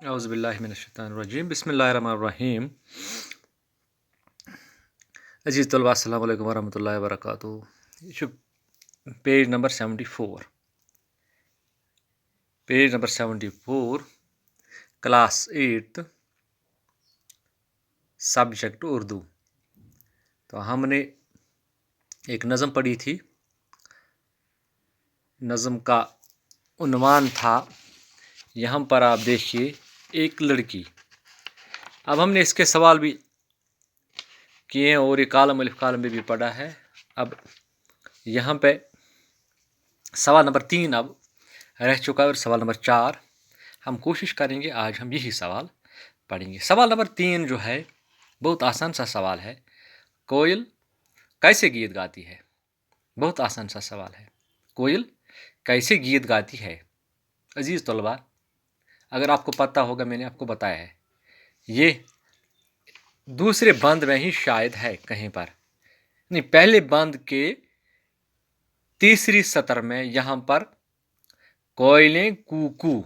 औज़ुबिल्लाहिमिनश्शैतानिर्रजीम बिस्मिल्लाहिर्रहमानिर्रहीम। अजीज़ तलबा अस्सलामु अलैकुम वरहमतुल्लाहि वबरकातुहू। ये छु page number 74, class 8 subject Urdu. तो हमने एक नज़म पढ़ी थी। नज़म का उन्वान था, यहाँ पर आप देखिए, एक लड़की। अब हमने इसके सवाल भी किए हैं और ये कालम अलिफ कालम में भी पढ़ा है। अब यहाँ पे सवाल नंबर 3 अब रह चुका है और सवाल नंबर 4 हम कोशिश करेंगे आज हम यही सवाल पढ़ेंगे। सवाल नंबर 3 जो है बहुत आसान सा सवाल है। कोयल कैसे गीत गाती है? बहुत आसान सा सवाल है। कोयल कैसे गीत गाती है? अजीज़ तलबा, अगर आपको पता होगा, मैंने आपको बताया है, ये दूसरे बंद में ही शायद है कहीं पर, नहीं, पहले बंद के तीसरी सतर में यहाँ पर कोयलें कूकू,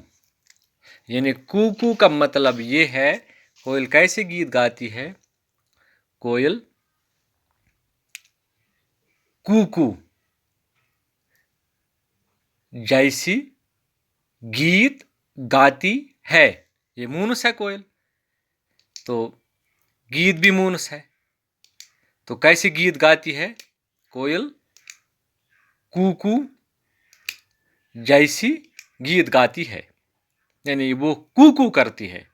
यानी कूकू का मतलब ये है कोयल कैसे गीत गाती है? कोयल कूकू जैसी गीत गाती है। ये मूनस है कोयल, तो गीत भी मूनस है, तो कैसे गीत गाती है? कोयल कूकू जैसी गीत गाती है, यानी वो कूकू करती है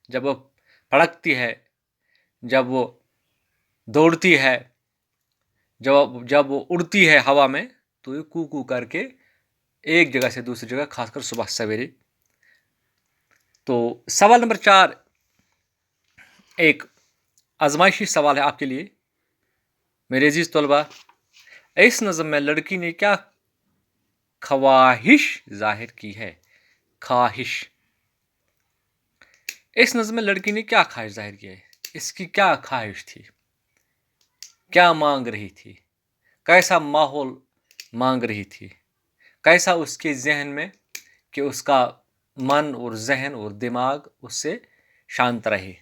जब वो फड़कती है, जब वो दौड़ती है, जब वो उड़ती है हवा में, तो ये कूकू करके एक जगह से दूसरी जगह, खासकर सुबह सवेरे। तो सवाल नंबर 4 एक आजमाइशी सवाल है आपके लिए मेरे अजीज तलबा। इस नज़म में लड़की ने क्या ख्वाहिश जाहिर की है? ख्वाहिश। इस नज़म में लड़की ने क्या ख्वाहिश जाहिर की है? इसकी क्या ख्वाहिश थी? क्या मांग रही थी? कैसा माहौल मांग रही थी? कैसा उसके जहन में कि उसका मन और जहन और दिमाग उससे शांत रहे?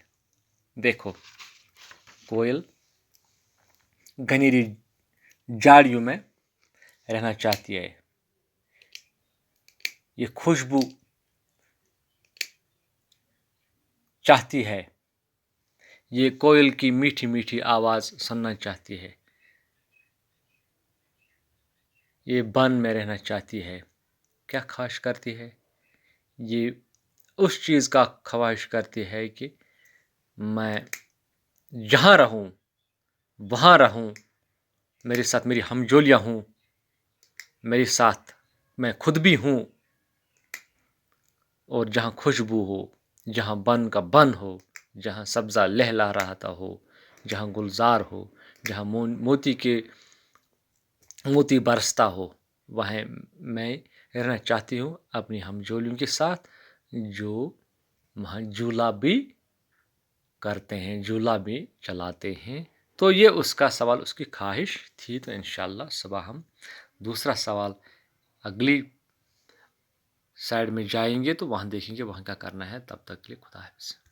देखो, कोयल घनेरी झाड़ियों में रहना चाहती है। ये खुशबू चाहती है। ये कोयल की मीठी मीठी आवाज़ सुनना चाहती है। ये वन में रहना चाहती है। क्या ख्वाहिश करती है? ये उस चीज़ का ख्वाहिश करती है कि मैं जहाँ रहूँ वहाँ रहूँ, मेरे साथ मेरी हमजोलियाँ हूँ, मेरे साथ मैं खुद भी हूँ, और जहाँ खुशबू हो, जहाँ बन का बन हो, जहाँ सब्ज़ा लहला रहता हो, जहाँ गुलजार हो, जहाँ मोती बरसता हो, वहाँ मैं रहना चाहती हूँ अपनी हमजोलियों के साथ, जो वहाँ झूला भी करते हैं, झूला भी चलाते हैं। तो ये उसका सवाल, उसकी ख्वाहिश थी। तो इंशाअल्लाह सुबह हम दूसरा सवाल अगली साइड में जाएंगे तो वहाँ देखेंगे वहाँ क्या करना है। तब तक के लिए खुदा हाफ़िज़।